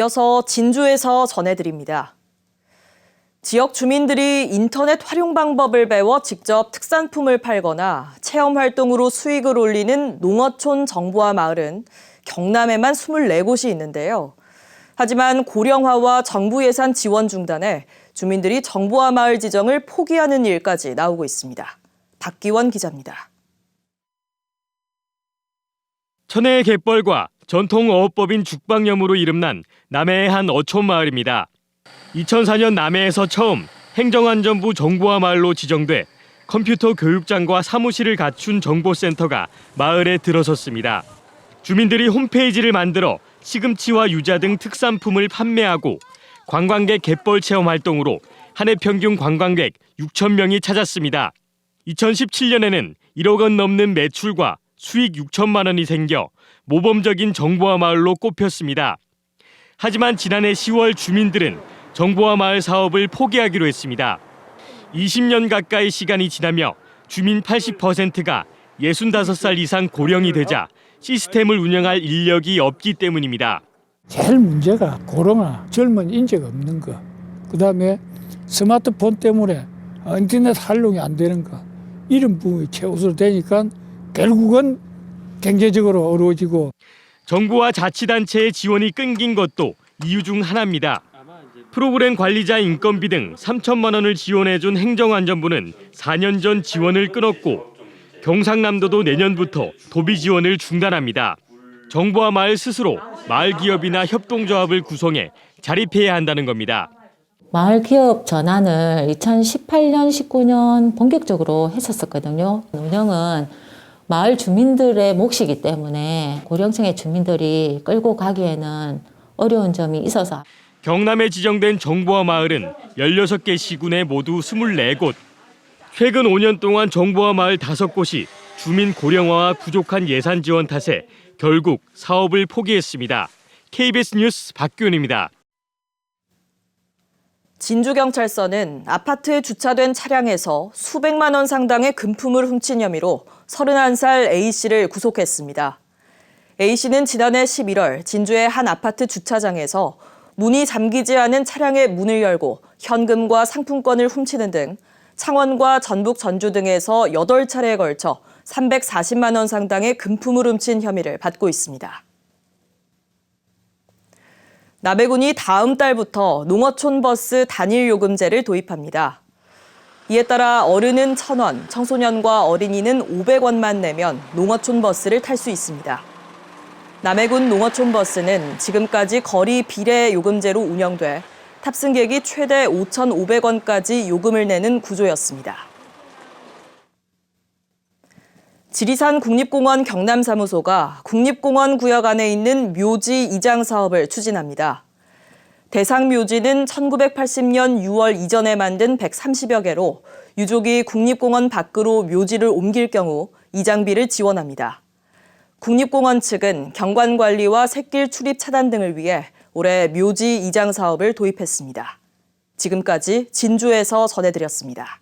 이어서 진주에서 전해드립니다. 지역 주민들이 인터넷 활용 방법을 배워 직접 특산품을 팔거나 체험 활동으로 수익을 올리는 농어촌 정보화 마을은 경남에만 24곳이 있는데요. 하지만 고령화와 정부 예산 지원 중단에 주민들이 정보화 마을 지정을 포기하는 일까지 나오고 있습니다. 박기원 기자입니다. 천혜의 갯벌과 전통 어업법인 죽방염으로 이름난 남해의 한 어촌 마을입니다. 2004년 남해에서 처음 행정안전부 정보화 마을로 지정돼 컴퓨터 교육장과 사무실을 갖춘 정보센터가 마을에 들어섰습니다. 주민들이 홈페이지를 만들어 시금치와 유자 등 특산품을 판매하고 관광객 갯벌 체험 활동으로 한 해 평균 관광객 6천 명이 찾았습니다. 2017년에는 1억 원 넘는 매출과 수익 6천만 원이 생겨 모범적인 정보화 마을로 꼽혔습니다. 하지만 지난해 10월 주민들은 정보화 마을 사업을 포기하기로 했습니다. 20년 가까이 시간이 지나며 주민 80%가 65살 이상 고령이 되자 시스템을 운영할 인력이 없기 때문입니다. 제일 문제가 고령화, 젊은 인재가 없는 거. 그다음에 스마트폰 때문에 인터넷 활용이 안 되는 거. 이런 부분이 최우선 되니까 결국은 경제적으로 어려워지고. 정부와 자치단체의 지원이 끊긴 것도 이유 중 하나입니다. 프로그램 관리자 인건비 등 3천만 원을 지원해준 행정안전부는 4년 전 지원을 끊었고 경상남도도 내년부터 도비 지원을 중단합니다. 정부와 마을 스스로 마을 기업이나 협동조합을 구성해 자립해야 한다는 겁니다. 마을 기업 전환을 2018년, 19년 본격적으로 했었거든요. 운영은 마을 주민들의 몫이기 때문에 고령층의 주민들이 끌고 가기에는 어려운 점이 있어서. 경남에 지정된 정보화 마을은 16개 시군에 모두 24곳. 최근 5년 동안 정보화 마을 5곳이 주민 고령화와 부족한 예산 지원 탓에 결국 사업을 포기했습니다. KBS 뉴스 박규현입니다. 진주경찰서는 아파트에 주차된 차량에서 수백만 원 상당의 금품을 훔친 혐의로 31살 A씨를 구속했습니다. A씨는 지난해 11월 진주의 한 아파트 주차장에서 문이 잠기지 않은 차량의 문을 열고 현금과 상품권을 훔치는 등 창원과 전북, 전주 등에서 8차례에 걸쳐 340만 원 상당의 금품을 훔친 혐의를 받고 있습니다. 남해군이 다음 달부터 농어촌 버스 단일 요금제를 도입합니다. 이에 따라 어른은 1,000원, 청소년과 어린이는 500원만 내면 농어촌 버스를 탈 수 있습니다. 남해군 농어촌 버스는 지금까지 거리 비례 요금제로 운영돼 탑승객이 최대 5,500원까지 요금을 내는 구조였습니다. 지리산 국립공원 경남사무소가 국립공원 구역 안에 있는 묘지 이장 사업을 추진합니다. 대상 묘지는 1980년 6월 이전에 만든 130여 개로 유족이 국립공원 밖으로 묘지를 옮길 경우 이장비를 지원합니다. 국립공원 측은 경관 관리와 샛길 출입 차단 등을 위해 올해 묘지 이장 사업을 도입했습니다. 지금까지 진주에서 전해드렸습니다.